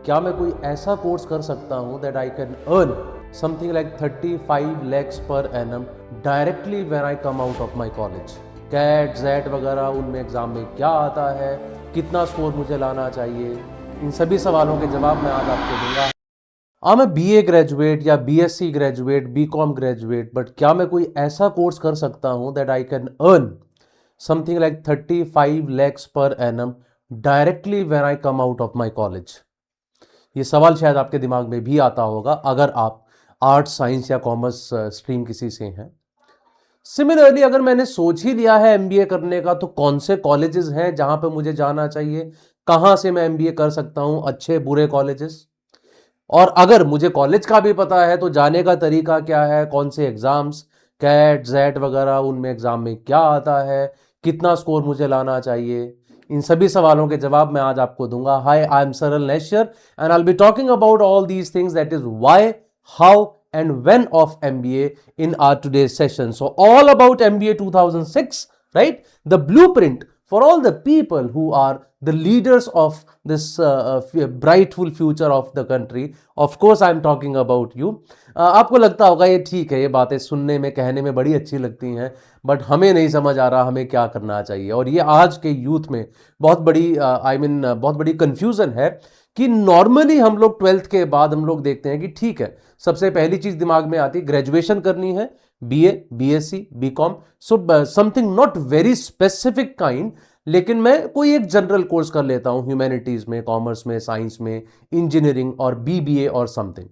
क्या मैं कोई ऐसा कोर्स कर सकता हूँ that I can earn something like 35 lakhs per annum directly when I come out of my college. CAT जेट वगैरह उनमें एग्जाम में क्या आता है, कितना स्कोर मुझे लाना चाहिए, इन सभी सवालों के जवाब मैं आज आपको दूंगा। I'm a BA ग्रेजुएट या BSc graduate, BCom graduate, but क्या मैं कोई ऐसा कोर्स कर सकता हूँ that I can earn something like 35 lakhs per annum directly when I come out of my college. ये सवाल शायद आपके दिमाग में भी आता होगा अगर आप आर्ट्स, साइंस या कॉमर्स स्ट्रीम किसी से हैं। सिमिलरली अगर मैंने सोच ही लिया है एमबीए करने का, तो कौन से कॉलेजेस हैं जहां पे मुझे जाना चाहिए, कहां से मैं एमबीए कर सकता हूं, अच्छे बुरे कॉलेजेस। और अगर मुझे कॉलेज का भी पता है तो जाने का तरीका क्या है, कौन से एग्जाम्स, कैट जेट वगैरह उनमें एग्जाम में क्या आता है, कितना स्कोर मुझे लाना चाहिए, इन सभी सवालों के जवाब मैं आज आपको दूंगा। हाय, आई एम सरल नेश्यर and I will be talking about all these things, that is why, how and when of MBA in our today's session. So all about MBA 2006, right? The blueprint for all the people who are the leaders of this brightful future of the country. Of course I am talking about you. आपको लगता होगा ये ठीक है, ये बातें सुनने में, कहने में बड़ी अच्छी लगती हैं, बट हमें नहीं समझ आ रहा हमें क्या करना चाहिए। और ये आज के यूथ में बहुत बड़ी बहुत बड़ी कंफ्यूजन है कि नॉर्मली हम लोग 12th के बाद हम लोग देखते हैं कि ठीक है, सबसे पहली चीज दिमाग में आती है ग्रेजुएशन करनी है, BA, BSc, BCom, so something not very specific kind, लेकिन मैं कोई एक जनरल कोर्स कर लेता हूं ह्यूमैनिटीज में, कॉमर्स में, साइंस में, इंजीनियरिंग और बीबीए और something.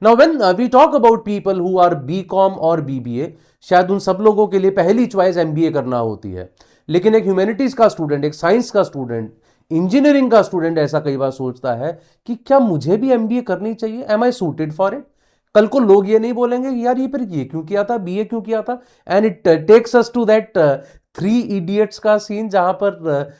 Now when we talk about people who are BCom और बीबीए, शायद उन सब लोगों के लिए पहली चॉइस एमबीए करना होती है, लेकिन एक ह्यूमैनिटीज का स्टूडेंट, एक साइंस का स्टूडेंट, इंजीनियरिंग का स्टूडेंट ऐसा कई बार सोचता है कि क्या मुझे भी एमबीए करनी चाहिए, am I suited for it. कल को लोग ये नहीं बोलेंगे यार ये फिर ये क्यों किया था, बीए क्यों किया था। And it takes us to that Three Idiots का सीन, जहां पर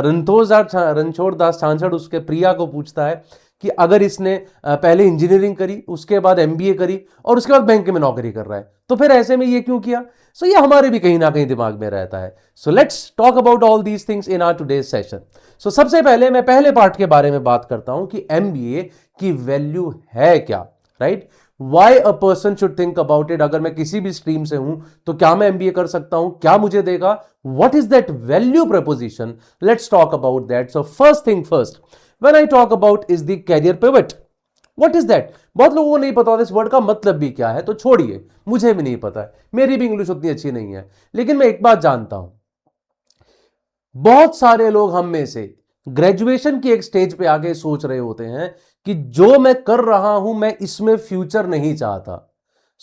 रणछोड़ दास छांछड़ उसके प्रिया को पूछता है कि अगर इसने पहले इंजीनियरिंग करी, उसके बाद एमबीए करी और उसके बाद बैंक में नौकरी कर रहा है, तो फिर ऐसे में ये क्यों किया। सो ये हमारे भी कहीं ना कहीं दिमाग में रहता है। So let's talk about all these things in our today's session. सो सबसे पहले मैं पहले पार्ट के बारे में बात करता हूं कि एमबीए की वैल्यू है क्या, right. Why a person should think about it. अगर मैं किसी भी स्ट्रीम से हूं तो क्या मैं एमबीए कर सकता हूं, क्या मुझे देगा, what is that value proposition, let's talk about that. So first thing first, when I talk about is the career pivot, what is that. बहुत लोगों को नहीं पता होता इस वर्ड का मतलब भी क्या है, तो छोड़िए, मुझे भी नहीं पता है, मेरी भी इंग्लिश उतनी अच्छी नहीं है, लेकिन मैं एक बात जानता हूं, बहुत सारे लोग हम में से ग्रेजुएशन की एक स्टेज पे आके सोच रहे होते हैं कि जो मैं कर रहा हूं मैं इसमें फ्यूचर नहीं चाहता,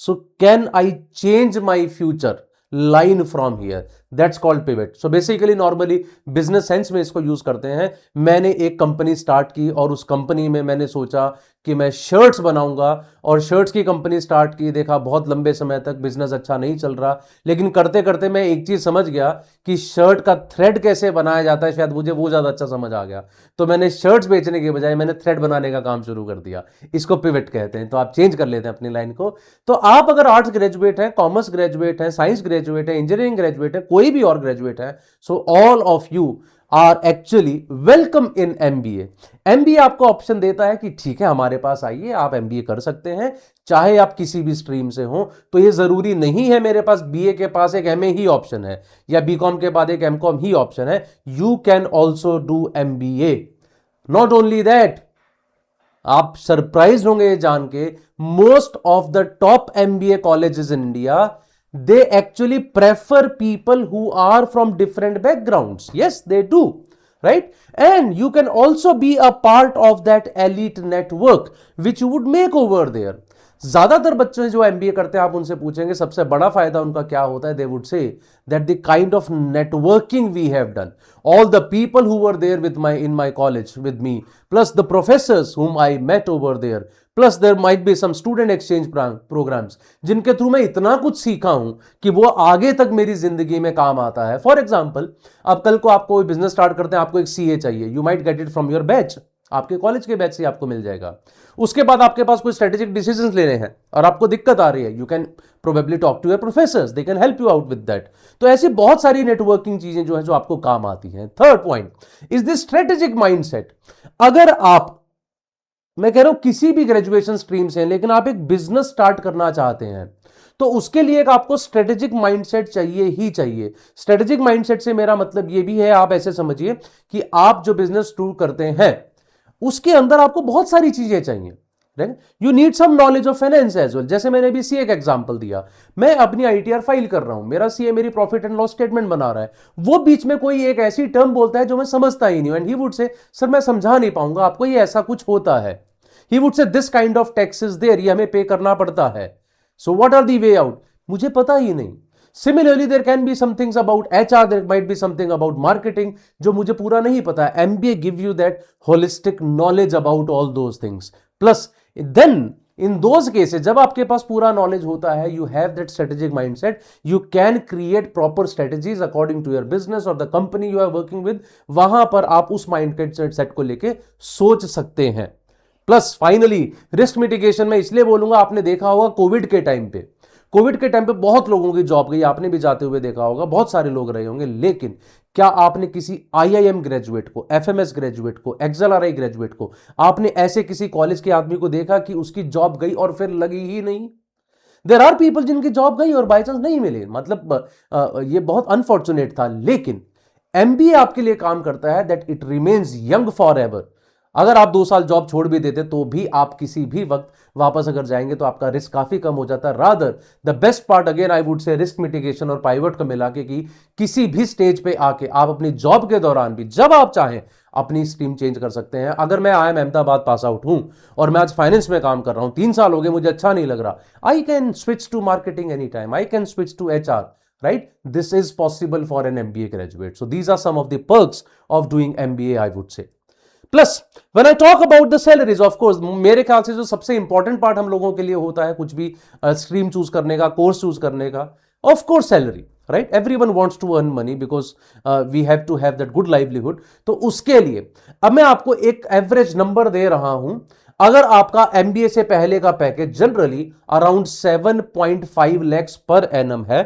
so can I change my future line from here, that's called pivot. So basically normally business sense में इसको यूज करते हैं। मैंने एक कंपनी स्टार्ट की और उस कंपनी में मैंने सोचा कि मैं शर्ट्स बनाऊंगा, और शर्ट्स की कंपनी स्टार्ट की, देखा बहुत लंबे समय तक बिजनेस अच्छा नहीं चल रहा, लेकिन करते करते मैं एक चीज समझ गया कि शर्ट का थ्रेड कैसे बनाया जाता है, शायद मुझे वो ज्यादा अच्छा समझ आ गया, तो मैंने शर्ट्स बेचने के बजाय मैंने थ्रेड बनाने का काम शुरू कर दिया। इसको पिवट कहते हैं। तो आप चेंज कर लेते हैं अपनी लाइन को। तो आप अगर आर्ट्स ग्रेजुएट हैं, कॉमर्स ग्रेजुएट हैं, साइंस ग्रेजुएट है, इंजीनियरिंग ग्रेजुएट है, कोई भी और ग्रेजुएट है, so all of you are actually welcome in MBA. MBA आपको ऑप्शन देता है कि ठीक है हमारे पास आइए, आप एमबीए कर सकते हैं, चाहे आप किसी भी स्ट्रीम से हो। तो ये जरूरी नहीं है मेरे पास बीए के पास एक एमए ही ऑप्शन है या बीकॉम के बाद एक एमकॉम ही ऑप्शन है। You can also do MBA. Not only that, आप सरप्राइज होंगे ये जान के, most of the top MBA colleges in India, they actually prefer people who are from different backgrounds. Yes, they do, right? And you can also be a part of that elite network which you would make over there. ज्यादातर बच्चे जो MBA करते हैं, आप उनसे पूछेंगे सबसे बड़ा फायदा उनका क्या होता है, they would say that the kind of networking we have done, all the people who were there with in my college with me, plus the professors whom I met over there, plus there might be some student exchange programs जिनके through मैं इतना कुछ सीखा हूं कि वो आगे तक मेरी जिंदगी में काम आता है। फॉर एग्जाम्पल, अब कल को आपको बिजनेस स्टार्ट करते हैं, आपको एक सीए चाहिए, you might get it from your batch, आपके कॉलेज के बैच से आपको मिल जाएगा। उसके बाद आपके पास कोई स्ट्रेटेजिक डिसीजंस लेने हैं और आपको दिक्कत आ रही है, you can probably talk to your professors, they can help you out with that. तो ऐसी बहुत सारी नेटवर्किंग चीजें जो है जो आपको काम आती हैं। Third point is this strategic mindset. अगर आप मैं कह रहा हूं किसी भी ग्रेजुएशन स्ट्रीम से, लेकिन आप एक बिजनेस स्टार्ट करना चाहते हैं तो उसके लिए एक आपको स्ट्रेटेजिक माइंडसेट चाहिए ही चाहिए। स्ट्रेटेजिक माइंडसेट से मेरा मतलब ये भी है, आप ऐसे समझिए कि आप जो बिजनेस शुरू करते हैं उसके अंदर आपको बहुत सारी चीजें चाहिए। You need some knowledge of finance as well. जैसे मैंने अभी सीए का एग्जांपल दिया, मैं अपनी आईटीआर फाइल कर रहा हूं, मेरा सीए मेरी प्रॉफिट एंड लॉस स्टेटमेंट बना रहा है, वो बीच में कोई एक ऐसी टर्म बोलता है जो मैं समझता ही नहीं, एंड ही वुड से सर मैं समझा नहीं पाऊंगा आपको, ये ऐसा कुछ होता है। He would say this kind of tax is there, ये हमें पे करना पड़ता है, so what are the way out, मुझे पता ही नहीं। Similarly, there can be some things about HR, there might be something about marketing जो मुझे पूरा नहीं पता है। MBA give you that holistic knowledge about all those things. Plus, then in those cases, जब आपके पास पूरा knowledge होता है, you have that strategic mindset, you can create proper strategies according to your business or the company you are working with। वहां पर आप उस mindset को लेके सोच सकते हैं। प्लस फाइनली रिस्क मिटिगेशन में इसलिए बोलूंगा, आपने देखा होगा कोविड के टाइम पे बहुत लोगों की जॉब गई, आपने भी जाते हुए देखा होगा, बहुत सारे लोग रहे होंगे, लेकिन क्या आपने किसी आईआईएम ग्रेजुएट को, एफएमएस ग्रेजुएट को, एक्सएलआरआई ग्रेजुएट को, आपने ऐसे किसी कॉलेज के आदमी को देखा कि उसकी जॉब गई और फिर लगी ही नहीं? देयर आर पीपल जिनकी जॉब गई और बाई चांस नहीं मिले, मतलब ये बहुत अनफॉर्चुनेट था, लेकिन एमबीए आपके लिए काम करता है that it remains young for ever. अगर आप 2 साल जॉब छोड़ भी देते तो भी आप किसी भी वक्त वापस अगर जाएंगे तो आपका रिस्क काफी कम हो जाता है। Rather the best part again I would say risk mitigation और पाइवट को मिला के कि किसी भी स्टेज पे आके आप अपनी जॉब के दौरान भी जब आप चाहें अपनी स्ट्रीम चेंज कर सकते हैं। अगर मैं IIM अहमदाबाद पास आउट हूं और मैं आज फाइनेंस में काम कर रहा हूं, 3 साल हो गए, मुझे अच्छा नहीं लग रहा, I can switch to marketing any time, I can switch to HR, right? This is possible for an MBA graduate. So these are some of the perks of doing MBA, I would say. Plus when I talk about the salaries, of course मेरे ख्याल से जो सबसे important part हम लोगों के लिए होता है कुछ भी स्ट्रीम चूज करने का, कोर्स चूज करने का, of course salary, right? Everyone wants to earn money because we have to have that good livelihood. तो उसके लिए अब मैं आपको एक एवरेज नंबर दे रहा हूं। अगर आपका MBA से पहले का package generally around 7.5 lakhs per annum है,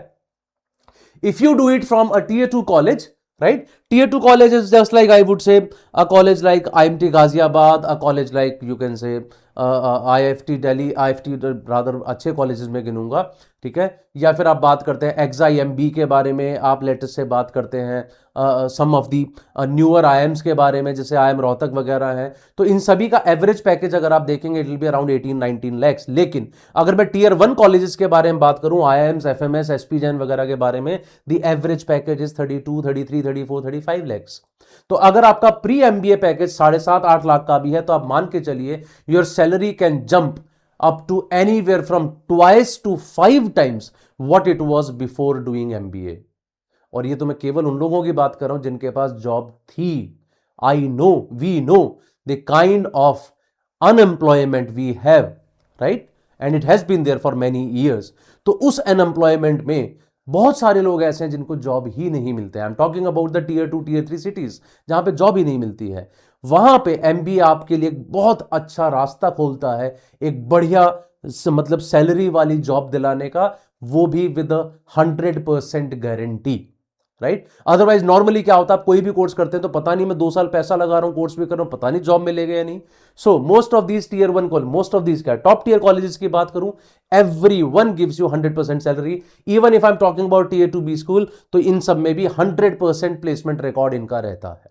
if you do it from a tier 2 college, right? Tier 2 college is just like, I would say, a college like IMT Ghaziabad, a college like you can say IFT Delhi, IFT rather अच्छे colleges में गिनूंगा, ठीक है? या फिर आप बात करते हैं XIMB के बारे में, आप लेटेस्ट से बात करते हैं सम ऑफ दी न्यूअर IIMs के बारे में, जैसे IIM रोहतक वगैरह हैं, तो इन सभी का एवरेज पैकेज अगर आप देखेंगे it will be around 18-19 lakhs। लेकिन अगर मैं टियर 1 कॉलेजेस के बारे में बात करूं, IIMs, FMS, SP जैन वगैरह के बारे में, the average package is 32, 33, 34, 35 lakhs। तो अगर आपका प्री MBA पैकेज 7.5-8 लाख का भी है तो आप मान के चलिए your salary can jump up to anywhere from 2 to 5 times what it was before doing MBA। और ये तो मैं केवल उन लोगों की बात कर रहा हूं जिनके पास जॉब थी। I know, we know the kind of unemployment we have, right? And it has been there for many years. तो उस अनएम्प्लॉयमेंट में बहुत सारे लोग ऐसे हैं जिनको जॉब ही नहीं मिलते हैं। I am talking about the tier 2, tier 3 cities जहां पे जॉब ही नहीं मिलती है। वहां पे MBA आपके लिए एक बहुत अच्छा रास्ता खोलता है, एक बढ़िया मतलब सैलरी वाली जॉब दिलाने का, वो भी with 100% guarantee, right? Otherwise normally क्या होता है, आप कोई भी कोर्स करते हैं तो पता नहीं मैं 2 साल पैसा लगा रहा हूं, कोर्स भी कर रहा हूं, पता नहीं जॉब मिलेगा या नहीं। So most of these tier 1 college, most of these क्या टॉप टियर कॉलेजेस की बात करूं, everyone gives you 100% salary. Even if I am talking about tier 2B school, तो इन सब में भी 100% प्लेसमेंट रिकॉर्ड इनका रहता है।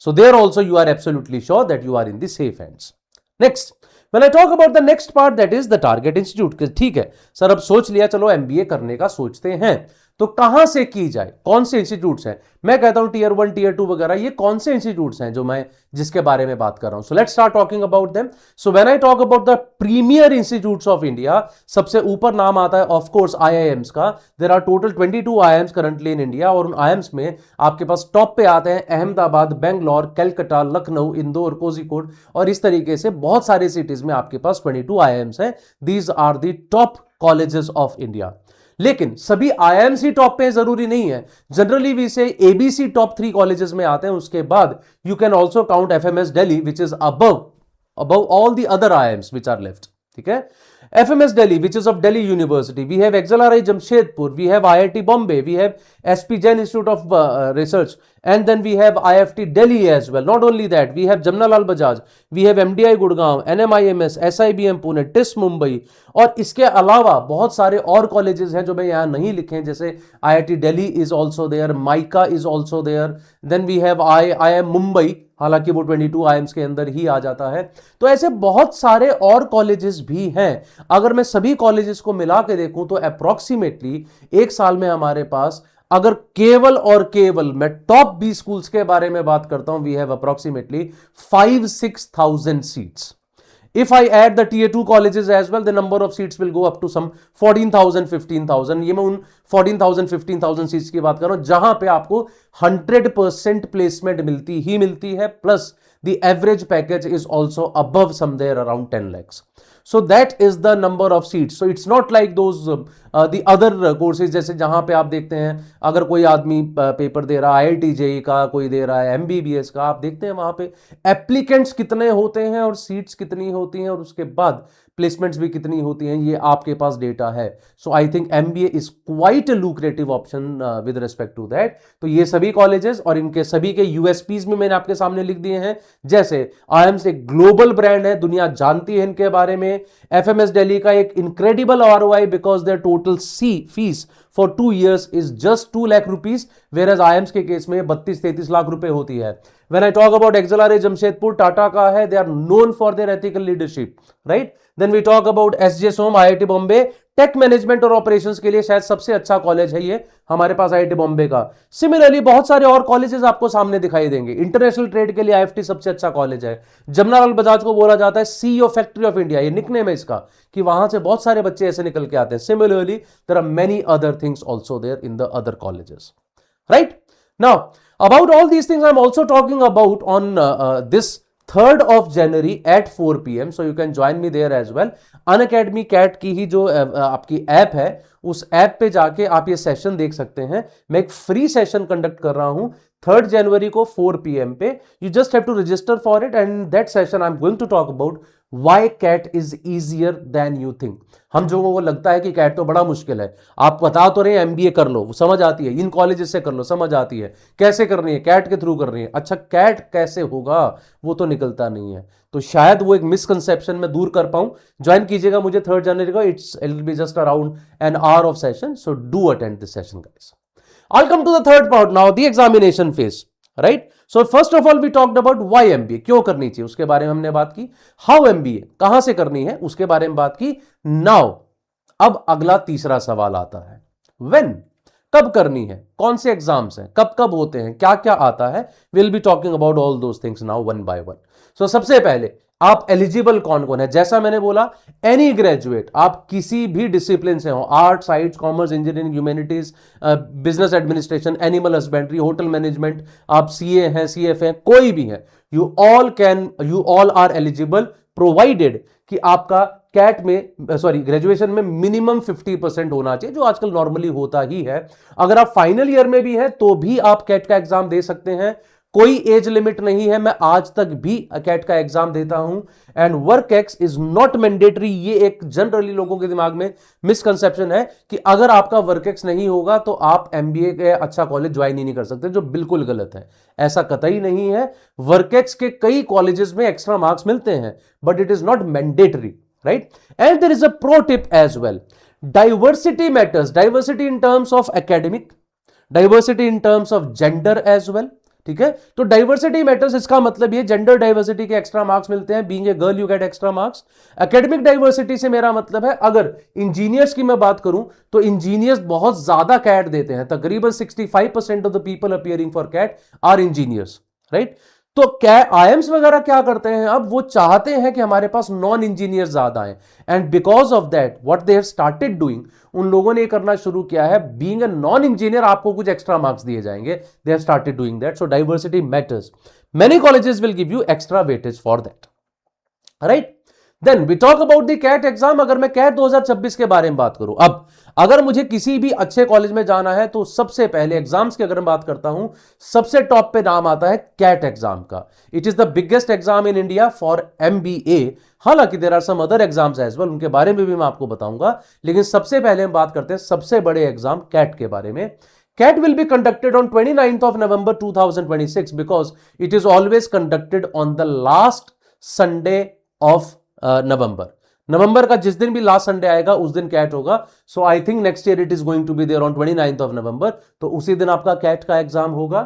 So there also you are absolutely sure that you are in the safe hands. Next when I talk about the next part that is the target institute. ठीक है सर, अब सोच लिया, चलो MBA करने का सोचते हैं, तो कहां से की जाए, कौन से इंस्टीट्यूट्स हैं? मैं कहता हूं टियर 1, टियर 2 वगैरह, ये कौन से इंस्टीट्यूट्स हैं जो मैं जिसके बारे में बात कर रहा हूं? So let's start talking about them. So when I talk about the premier institutes of India, सबसे ऊपर नाम आता है ऑफ कोर्स IIMs का। There are total 22 IIMs currently in India, और उन IIMs में आपके पास टॉप पे आते हैं अहमदाबाद, बेंगलोर, कलकत्ता, लखनऊ, इंदौर, कोझिकोड, और इस तरीके से बहुत सारे सिटीज में आपके पास 22 IIMs हैं। These are the top colleges of India. लेकिन सभी IIMs ही टॉप पे जरूरी नहीं है। Generally we say ABC top 3 colleges में आते हैं। उसके बाद you can also count FMS Delhi which is above all the other IIMs which are left. ठीक है। FMS Delhi, which is of Delhi University. We have XLRI Jamshedpur. We have IIT Bombay. We have SP Jain Institute of Research. And then we have IFT Delhi as well. Not only that, we have Jamnalal Bajaj. We have MDI Gurgaon, NMIMS, SIBM Pune, TIS Mumbai. और इसके अलावा बहुत सारे और colleges हैं जो मैं यहाँ नहीं लिखे हैं, जैसे IIT Delhi is also there, MICA is also there. Then we have IIM Mumbai, हालांकि वो 22 IIMs के अंदर ही आ जाता है। तो ऐसे बहुत सारे और कॉलेजेस भी हैं। अगर मैं सभी कॉलेजेस को मिला के देखूं तो अप्रोक्सीमेटली एक साल में हमारे पास, अगर केवल और केवल मैं टॉप 20 स्कूल्स के बारे में बात करता हूं, we have approximately 5-6,000 seats. If I add the tier 2 colleges as well, the number of seats will go up to some 14,000, 15,000. ये मैं उन 14,000, 15,000 सीट्स की बात कर रहा हूं जहां पे आपको 100% प्लेसमेंट मिलती ही मिलती है, plus the average package is also above somewhere around 10 lakhs. So that is the number of seats. So it's not like those the other courses, जैसे जहां पे आप देखते हैं अगर कोई आदमी पेपर दे रहा है IIT JEE का, कोई दे रहा है MBBS का, आप देखते हैं वहां पे एप्लीकेंट्स कितने होते हैं और सीट्स कितनी होती हैं और उसके बाद प्लेसमेंट्स भी कितनी होती हैं, ये आपके पास डेटा है. So I think MBA is quite a lucrative option with respect to that. तो ये सभी कॉलेजेस और इनके सभी के यूएसपीज में मैंने आपके सामने लिख दिए हैं. जैसे IIMS एक ग्लोबल ब्रांड है, दुनिया जानती है इनके बारे में. FMS दिल्ली का एक incredible ROI because there total fees for 2 years is just 2 lakh rupees, whereas IIMS के केस में 32-33 लाख रुपए होती है. When I talk about XLRI Jamshedpur, Tata का है, they are known for their ethical leadership, right? Then we talk about SJ Som, IIT Bombay, tech management और operations के लिए शायद सबसे अच्छा कॉलेज है ये हमारे पास IIT बॉम्बे का. सिमिलरली बहुत सारे और कॉलेजेस आपको सामने दिखाई देंगे. इंटरनेशनल ट्रेड के लिए IFT सबसे अच्छा कॉलेज है. जमनालाल बजाज को बोला जाता है CEO फैक्ट्री ऑफ इंडिया, ये निकनेम है इसका, कि वहां से बहुत सारे बच्चे ऐसे निकल के आते हैं. Similarly there are many other things also there in the other colleges, right? Now about all these things I'm also talking about on this 3rd of January at 4 PM, so you can join me there as well. Unacademy CAT की ही जो आपकी app है, उस app पे जाके आप ये session देख सकते हैं. मैं एक फ्री सेशन कंडक्ट कर रहा हूं 3rd January को 4 PM पे. You just have to register for it, and that session I'm going to talk about why CAT is easier than you think. हम जो वो लगता है कि CAT तो बड़ा मुश्किल है, आप बता तो रहे हैं MBA कर लो, समझ आती है, इन कॉलेजेस से कर लो, समझ आती है, कैसे करनी है, CAT के थ्रू करनी है. अच्छा CAT कैसे होगा वो तो निकलता नहीं है. तो शायद वो एक मिसकंसेप्शन में दूर कर पाऊं. ज्वाइन कीजिएगा मुझे 3rd January को. It will be just around an hour of session, so do attend this session guys. I'll come to the third part now, the examination phase, right? So first of all we talked about why MBA, क्यों करनी चाहिए उसके बारे में हमने बात की. How MBA, कहां से करनी है उसके बारे में बात की. Now अब अगला तीसरा सवाल आता है, when, कब करनी है, कौन से एग्जाम्स हैं, कब कब होते हैं, क्या क्या आता है. We'll be talking about all those things now one by one. So सबसे पहले आप एलिजिबल कौन कौन है. जैसा मैंने बोला, एनी ग्रेजुएट, आप किसी भी डिसिप्लिन से हो, art, science, commerce, engineering, humanities, business administration, animal husbandry, hotel management, आप CA हैं, CF हैं, कोई भी है, you all are eligible, provided कि आपका कैट में ग्रेजुएशन में मिनिमम 50% होना चाहिए, जो आजकल नॉर्मली होता ही है. अगर आप फाइनल ईयर में भी है तो भी आप कैट का एग्जाम दे सकते हैं. कोई एज लिमिट नहीं है. मैं आज तक भी कैट का एग्जाम देता हूं. And work ex is not mandatory. ये एक जनरली लोगों के दिमाग में मिसकंसेप्शन है कि अगर आपका वर्क एक्स नहीं होगा तो आप MBA के अच्छा कॉलेज ज्वाइन ही नहीं कर सकते, जो बिल्कुल गलत है. ऐसा कतई नहीं है. वर्क एक्स के कई कॉलेजेस में एक्स्ट्रा मार्क्स मिलते हैं, but it is not mandatory, right? And there is a pro tip as well. Diversity matters. Diversity in terms of academic, diversity in terms of gender as well. ठीक है, तो diversity matters, इसका मतलब ये gender diversity के extra marks मिलते हैं. Being a girl you get extra marks. Academic diversity से मेरा मतलब है, अगर इंजीनियर्स की मैं बात करूं तो इंजीनियर्स बहुत ज्यादा कैट देते हैं. तकरीबन 65% of the people appearing for CAT are engineers, right? तो क्या IIMS वगैरह क्या करते हैं, अब वो चाहते हैं कि हमारे पास नॉन इंजीनियर ज्यादा आए. And because of that what they have started doing, उन लोगों ने करना शुरू किया है, बीइंग अ नॉन इंजीनियर आपको कुछ एक्स्ट्रा मार्क्स दिए जाएंगे. They have started doing that. So diversity matters. Many colleges will give you extra weightage for that, right? Then we talk about the CAT exam. अगर मैं cat 2026 के बारे में बात करूं, अब अगर मुझे किसी भी अच्छे कॉलेज में जाना है तो सबसे पहले एग्जाम्स की अगर मैं बात करता हूं, सबसे टॉप पे नाम आता है कैट एग्जाम का। It is the biggest exam in India for MBA। हालांकि there are some other exams as well, उनके बारे में भी मैं आपको बताऊंगा, लेकिन सबसे पहले हम बात करते हैं सबसे बड़े एग्जाम कैट के बारे में। CAT will be conducted on 29th of November 2026 because it is always conducted on the last Sunday of नवंबर का जिस दिन भी लास्ट संडे आएगा उस दिन कैट होगा। So I think next year it is going to be there on 29th of November, तो उसी दिन आपका कैट का एग्जाम होगा।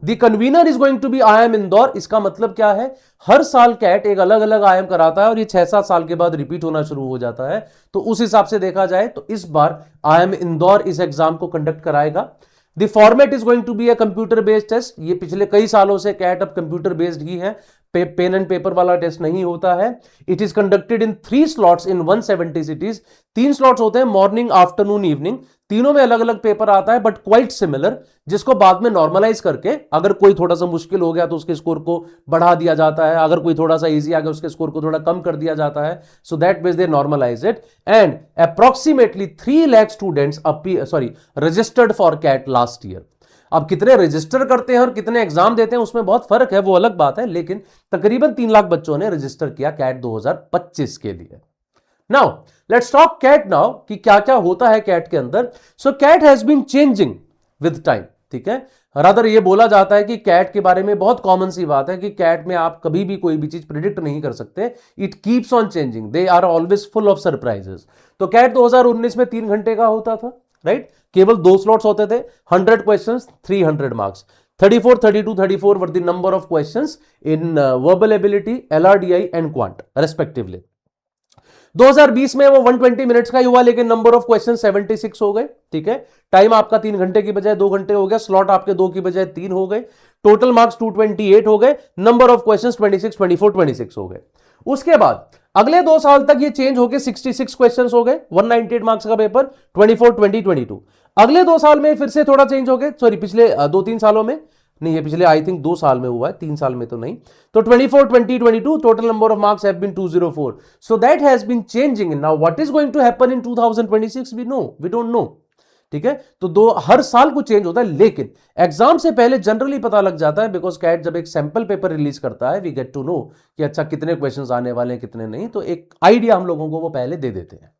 The convener is going to be IIM Indore. इसका मतलब क्या है, हर साल कैट एक अलग अलग IIM कराता है और ये 6-7 साल के बाद रिपीट होना शुरू हो जाता है, तो उस हिसाब से देखा जाए तो इस बार IIM इंदौर इस एग्जाम को कंडक्ट कराएगा। The format is going to be a computer based test. ये पिछले कई सालों से कैट अब कंप्यूटर बेस्ड ही है, पेन एंड पेपर वाला टेस्ट नहीं होता है। It is conducted in 3 slots in 170 cities. 3 slots होते हैं, मॉर्निंग, आफ्टरनून, इवनिंग। तीनों में अलग अलग पेपर आता है बट क्वाइट सिमिलर, जिसको बाद में नॉर्मलाइज करके अगर कोई थोड़ा सा मुश्किल हो गया तो उसके स्कोर को बढ़ा दिया जाता है, अगर कोई थोड़ा सा इजी आ गया उसके स्कोर को थोड़ा कम कर दिया जाता है। So that means they normalise it and approximately 3 lakh students registered for CAT last year. अब कितने रजिस्टर करते हैं और कितने एग्जाम देते हैं उसमें बहुत फर्क है, वो अलग बात है, लेकिन तकरीबन 3 लाख बच्चों ने रजिस्टर किया कैट 2025 के लिए। Now let's talk CAT now कि क्या क्या होता है कैट के अंदर। So CAT has been changing with time, ठीक है। रादर ये बोला जाता है कि कैट के बारे में बहुत कॉमन सी बात है कि कैट में आप कभी भी कोई भी चीज प्रिडिक्ट नहीं कर सकते। It keeps on changing, they are always full of surprises. तो कैट 2019 में 3 घंटे का होता था, राइट। केवल 2 स्लॉट्स होते थे, 100 questions, 300 marks. 34, 32, 34 were the number of questions in verbal ability, LRDI and quant respectively. 2020 में वो 120 मिनट्स का ही हुआ, लेकिन नंबर ऑफ क्वेश्चन 76 हो गए, ठीक है। टाइम आपका 3 घंटे की बजाय 2 घंटे हो गया, स्लॉट आपके 2 की बजाय 3 हो गए, टोटल मार्क्स 228 हो गए, नंबर ऑफ क्वेश्चंस 26, 24, 26 हो गए। उसके बाद अगले 2 साल तक ये चेंज होके 66 क्वेश्चंस हो गए, 198 मार्क्स का पेपर, 24, 20, 22। अगले 2 साल में फिर से थोड़ा चेंज हो गए, सॉरी पिछले 2-3 सालों में नहीं, ये पिछले आई थिंक 2 साल में हुआ है, 3 साल में तो नहीं। तो 24, 20, 22 total number of marks have been 204। So that has been changing. Now what is going to happen in 2026 we don't know, ठीक है। तो हर साल को चेंज होता है, लेकिन एग्जाम से पहले जनरली पता लग जाता है, बिकॉज कैट जब एक सैंपल पेपर रिलीज करता है वी गेट टू नो कि अच्छा कितने क्वेश्चंस आने वाले हैं कितने नहीं, तो एक आइडिया हम लोगों को वो पहले दे देते हैं।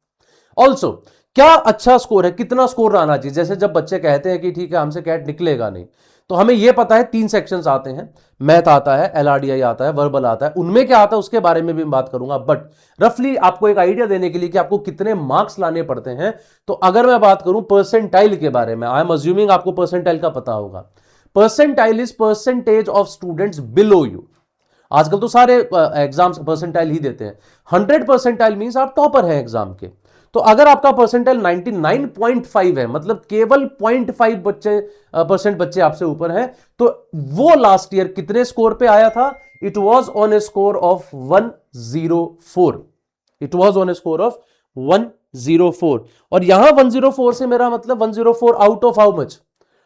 ऑल्सो क्या अच्छा स्कोर है, कितना स्कोर आना चाहिए। जैसे जब बच्चे कहते हैं कि ठीक है हमसे कैट निकलेगा नहीं, तो हमें यह पता है 3 सेक्शंस आते हैं, मैथ आता है, LRDI आता है, वर्बल आता है, उनमें क्या आता है उसके बारे में भी मैं बात करूंगा, बट रफली आपको एक आइडिया देने के लिए कि आपको कितने मार्क्स लाने पड़ते हैं। तो अगर मैं बात करूं परसेंटाइल के बारे में, आई एम अज्यूमिंग आपको परसेंटाइल का पता होगा। Percentile is percentage of students below you. आजकल तो सारे एग्जाम्स परसेंटाइल ही देते हैं। 100 परसेंटाइल मींस आप टॉपर हैं एग्जाम के। तो अगर आपका परसेंटाइल 99.5 है, मतलब केवल 0.5% बच्चे आपसे ऊपर हैं, तो वो लास्ट ईयर कितने स्कोर पे आया था? It was on A score of 104। It was on A score of 104। और यहां 104 से मेरा मतलब 104 आउट ऑफ हाउ मच?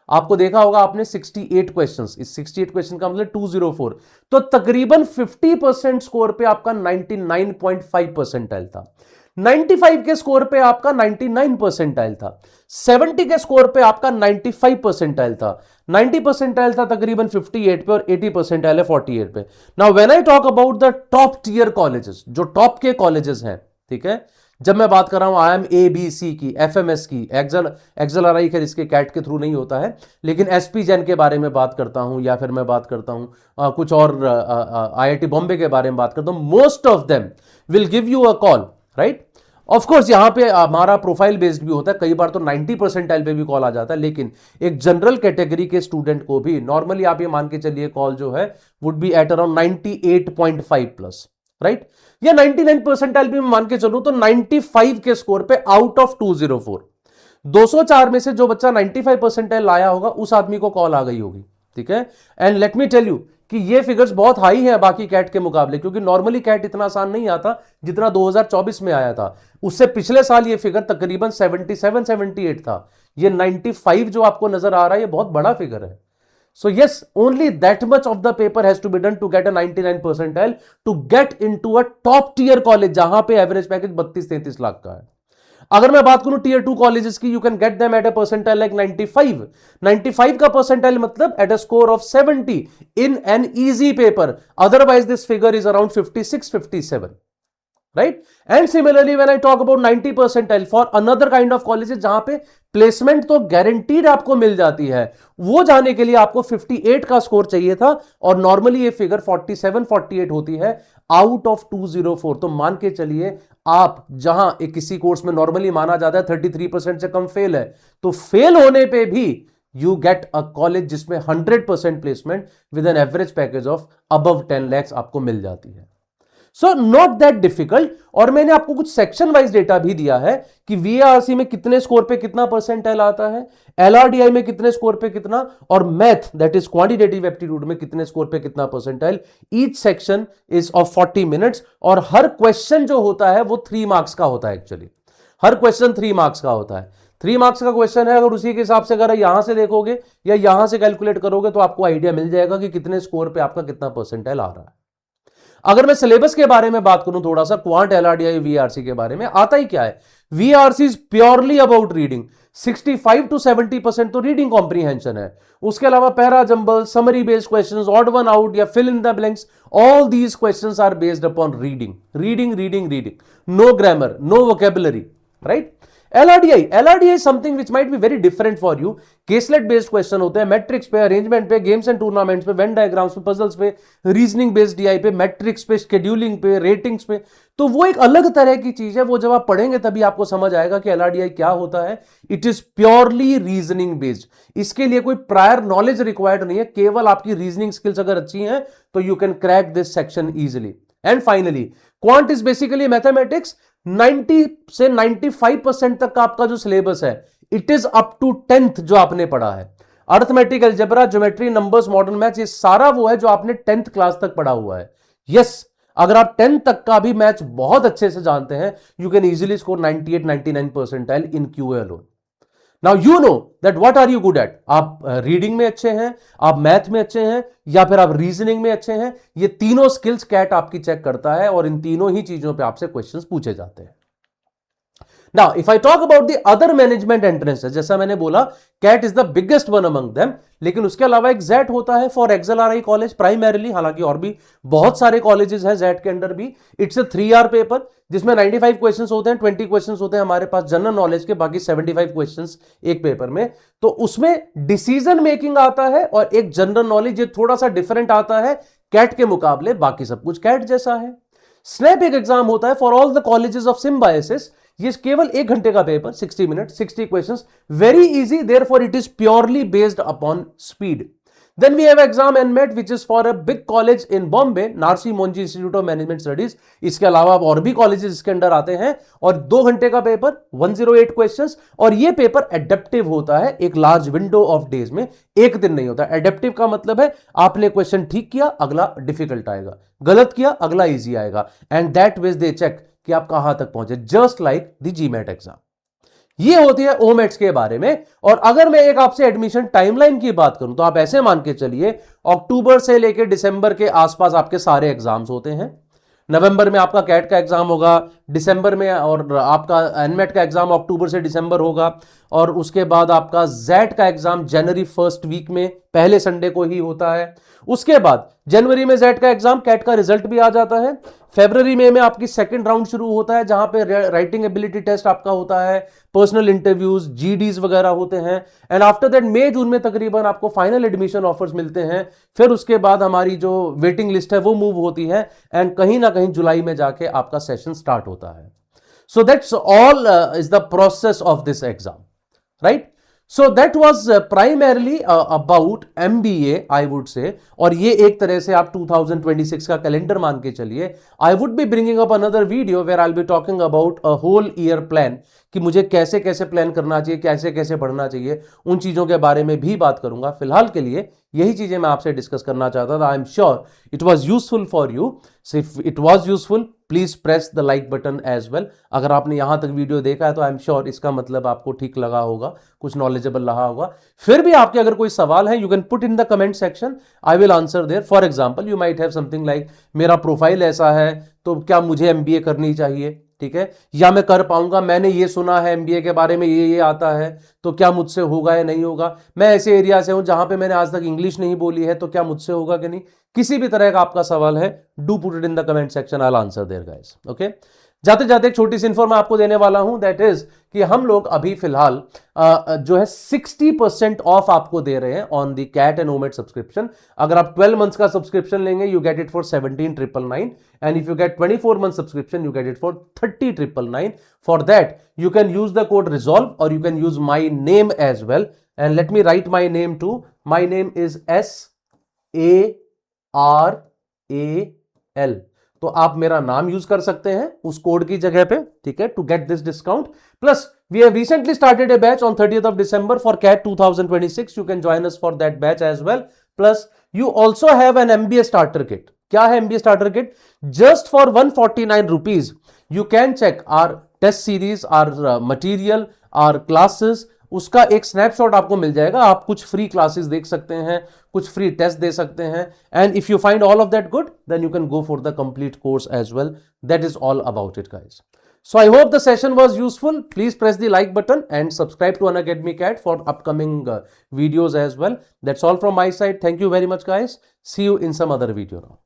आपको देखा होगा आपने 68 क्वेश्चंस, इस 68 क्वेश्चन का मतलब 204। तो तकरीबन 50% स्कोर पे आपका 99.5 परसेंटाइल था। 95 के स्कोर पे आपका 99 परसेंटाइल था। 70 के स्कोर पे आपका 95 परसेंटाइल था। 90 परसेंटाइल था तकरीबन 58 पे, और 80 परसेंटाइल है 48 पे। Now when I talk about the top tier colleges, जो टॉप के कॉलेजेस हैं, ठीक है, जब मैं बात कर रहा हूं IIM ABC की, FMS की, XLRI खैर इसके कैट के थ्रू नहीं होता है, लेकिन SP जैन के बारे में बात करता हूं, या फिर मैं बात करता हूं कुछ और IIT बॉम्बे के बारे में बात करता हूं, most of them will give you a call, right. Of course यहां पे हमारा प्रोफाइल बेस्ड भी होता है, कई बार तो 90 परसेंटाइल पे भी कॉल आ जाता है, लेकिन एक जनरल कैटेगरी के स्टूडेंट को भी नॉर्मली आप ये मान के चलिए कॉल जो है would be at around 98.5 plus, right. या 99 परसेंटाइल भी मैं मान के चलूं तो 95 के स्कोर पे आउट ऑफ 204, 204 में से जो बच्चा 95 परसेंटाइल लाया होगा उस आदमी को कॉल आ गई होगी, ठीक है। And let me tell you कि ये फिगर्स बहुत हाई है बाकी कैट के मुकाबले, क्योंकि नॉर्मली कैट इतना आसान नहीं आता जितना 2024 में आया था। उससे पिछले साल ये फिगर तकरीबन 77-78 था। ये 95 जो आपको नजर आ रहा है ये बहुत बड़ा फिगर है। So yes, only that much of the paper has to be done to get a 99 percentile to get into a top tier college जहां पे एवरेज पैकेज 32-33 लाख का है. अगर मैं बात करूं टीयर 2 कॉलेजेस की, you can get them at a percentile like 95 का परसेंटाइल मतलब at a score of 70 in an easy paper. Otherwise this figure is around 56-57, right? And similarly when I talk about 90 percentile for another kind of colleges जहां पे placement तो guaranteed आपको मिल जाती है, वो जाने के लिए आपको 58 का स्कोर चाहिए था और नॉर्मली ये फिगर 47-48 होती है आउट ऑफ 204. तो मान के चलिए आप जहां एक किसी कोर्स में नॉर्मली माना जाता है 33% से कम फेल है, तो फेल होने पे भी यू गेट अ कॉलेज जिसमें 100% placement with an average package of above 10 lakhs आपको मिल जाती है. So not that difficult. और मैंने आपको कुछ सेक्शन वाइज डेटा भी दिया है कि वीआरसी में कितने स्कोर पे कितना परसेंटाइल आता है, एलआरडीआई में कितने स्कोर पे कितना, और math that is quantitative aptitude में कितने स्कोर पे कितना percentile. Each section is of 40 minutes और हर क्वेश्चन जो होता है वो 3 marks का होता है. एक्चुअली हर क्वेश्चन 3 marks का होता है. 3 marks का क्वेश्चन है. अगर उसी के हिसाब से अगर यहां से देखोगे या यहां से कैलकुलेट करोगे तो आपको आइडिया मिल जाएगा कि कितने स्कोर पे आपका कितना परसेंटाइल आ रहा है. अगर मैं सिलेबस के बारे में बात करूं थोड़ा सा, क्वांट एलआरडीआई वीआरसी के बारे में, आता ही क्या है, VRC is purely about reading. 65 to 70% तो रीडिंग कॉम्प्रीहेंशन है. उसके अलावा para jumble, summary based questions, odd one out या fill in the blanks, all these questions are based upon reading. No grammar, no vocabulary, right. LRDI something which might be very different for you. Caselet based question होते हैं, matrix पे, arrangement पे, games and tournaments पे, Venn diagrams पे, puzzles पे, reasoning based DI पे, matrix पे, scheduling पे, रेटिंग्स पे. तो वो एक अलग तरह की चीज है. वो जब आप पढ़ेंगे तभी आपको समझ आएगा कि LRDI क्या होता है. It is purely reasoning based. इसके लिए कोई प्रायर नॉलेज रिक्वायर्ड नहीं है. केवल आपकी रीजनिंग स्किल्स अगर अच्छी हैं तो you can crack this section easily. And finally quant is basically mathematics. 90 से 95% तक का आपका जो सिलेबस है, it is up to 10th जो आपने पढ़ा है. Arithmetic, algebra, geometry, numbers, modern maths, ये सारा वो है जो आपने 10th क्लास तक पढ़ा हुआ है. यस, अगर आप 10th तक का भी मैथ्स बहुत अच्छे से जानते हैं, you can easily score 98-99 percentile in QA alone. Now you know that what are you good at. आप रीडिंग में अच्छे हैं, आप मैथ में अच्छे हैं, या फिर आप रीजनिंग में अच्छे हैं. ये तीनों स्किल्स कैट आपकी चेक करता है और इन तीनों ही चीजों पे आपसे क्वेश्चंस पूछे जाते हैं. Now, if I talk about the other management entrances, जैसा मैंने बोला, CAT is the biggest one among them, लेकिन उसके अलावा एक ZET होता है फॉर XLRI कॉलेज प्राइमरीली. हालांकि और भी बहुत सारे कॉलेजेस हैं ZET के अंदर भी. इट्स ए 3 hour पेपर जिसमें 95 क्वेश्चंस होते हैं, 20 क्वेश्चंस होते हैं हमारे पास जनरल नॉलेज के, बाकी 75 क्वेश्चंस एक पेपर में. तो उसमें डिसीजन मेकिंग आता है और एक जनरल नॉलेज ये थोड़ा सा डिफरेंट आता है CAT के मुकाबले. बाकी सब कुछ CAT जैसा है. स्नैप एक एग्जाम होता है for all the colleges of symbiosis. ये केवल 1 घंटे का paper, 60 minutes, 60 questions, very easy. Therefore it is purely based upon speed. Then we have exam NMET which is for a big college in Bombay, Narsee Monjee institute of management studies. इसके अलावा और भी colleges इसके अंदर आते हैं और 2 घंटे का पेपर, 108 क्वेश्चंस. और ये पेपर एडेप्टिव होता है एक लार्ज विंडो ऑफ डेज में, एक दिन नहीं होता. एडेप्टिव का मतलब है आपने क्वेश्चन ठीक किया, अगला डिफिकल्ट आएगा, गलत किया, अगला इजी आएगा. And that ways they check कि आप कहां तक पहुंचे, just like the GMAT exam. ये होती है ओमेट्स के बारे में. और अगर मैं एक आपसे एडमिशन टाइमलाइन की बात करूं तो आप ऐसे मान के चलिए, अक्टूबर से लेकर दिसंबर के आसपास आपके सारे एग्जाम्स होते हैं. नवंबर में आपका कैट का एग्जाम होगा, दिसंबर में, और आपका एनमेट का एग्जाम अक्टूबर से दिसंबर होगा. और उसके बाद आपका जेट का एग्जाम जनवरी फर्स्ट वीक में, पहले संडे को ही होता है. उसके बाद जनवरी में जेट का एग्जाम, कैट का रिजल्ट भी आ जाता है. फरवरी में आपकी सेकंड राउंड शुरू होता है जहां पे राइटिंग एबिलिटी टेस्ट आपका होता है, पर्सनल इंटरव्यूज, जीडीज वगैरह होते हैं. एंड आफ्टर दैट मई जून में तकरीबन आपको फाइनल एडमिशन ऑफर्स मिलते हैं. फिर उसके बाद हमारी जो वेटिंग लिस्ट है वो मूव होती है एंड कहीं ना कहीं जुलाई में जाके आपका सेशन स्टार्ट होता है. So that's all is the process of this exam, right. So that was primarily about MBA, I would say. और ये एक तरह से आप 2026 का कैलेंडर मान के चलिए. I would be bringing up another video where I'll be talking about a whole year plan, कि मुझे कैसे कैसे प्लान करना चाहिए, कैसे कैसे पढ़ना चाहिए, उन चीज़ों के बारे में भी बात करूंगा. फिलहाल के लिए यही चीज़ें मैं आपसे डिस्कस करना चाहता था. I am sure it was useful for you. If it was useful, please press the like button as well. अगर आपने यहां तक वीडियो देखा है तो आई एम श्योर इसका मतलब आपको ठीक लगा होगा, कुछ नॉलेजेबल रहा होगा। फिर भी आपके अगर कोई सवाल है, you can put in the comment section, I will answer there. For example you might have something like मेरा प्रोफाइल ऐसा है तो क्या मुझे एमबीए करनी चाहिए, ठीक है, या मैं कर पाऊंगा, मैंने ये सुना है एमबीए के बारे में, ये आता है, तो क्या मुझसे होगा या नहीं होगा, मैं ऐसे एरिया से हूं जहां पे मैंने आज तक इंग्लिश नहीं बोली है, तो क्या मुझसे होगा कि नहीं। किसी भी तरह का आपका सवाल है, do put it in the comment section, I will answer there guys. Okay, जाते जाते एक छोटी सी इन्फॉर्म आपको देने वाला हूं, दैट इज कि हम लोग अभी फिलहाल जो है 60% ऑफ आपको दे रहे हैं on the CAT and OMET subscription. अगर आप 12 मंथ्स का सब्सक्रिप्शन लेंगे you get it for 17,999 and if you get 24 month subscription you get it for 30,999। For that you can use the code resolve और you can use my name as well and let me write my name too. My name is SARAL, तो आप मेरा नाम use कर सकते हैं उस code की जगह पे, ठीक है, to get this discount. Plus we have recently started a batch on 30th of December for CAT 2026, you can join us for that batch as well. Plus you also have an MBA starter kit. क्या है MBA starter kit? Just for 149 rupees you can check our test series, our material, our classes. उसका एक snapshot आपको मिल जाएगा, आप कुछ free classes देख सकते हैं, कुछ फ्री टेस्ट दे सकते हैं, and if you find all of that good then you can go for the complete course as well. That is all about it guys. So I hope the session was useful. Please press the like button and subscribe to Unacademy CAT for upcoming videos as well. That's all from my side. Thank you very much guys. See you in some other video now.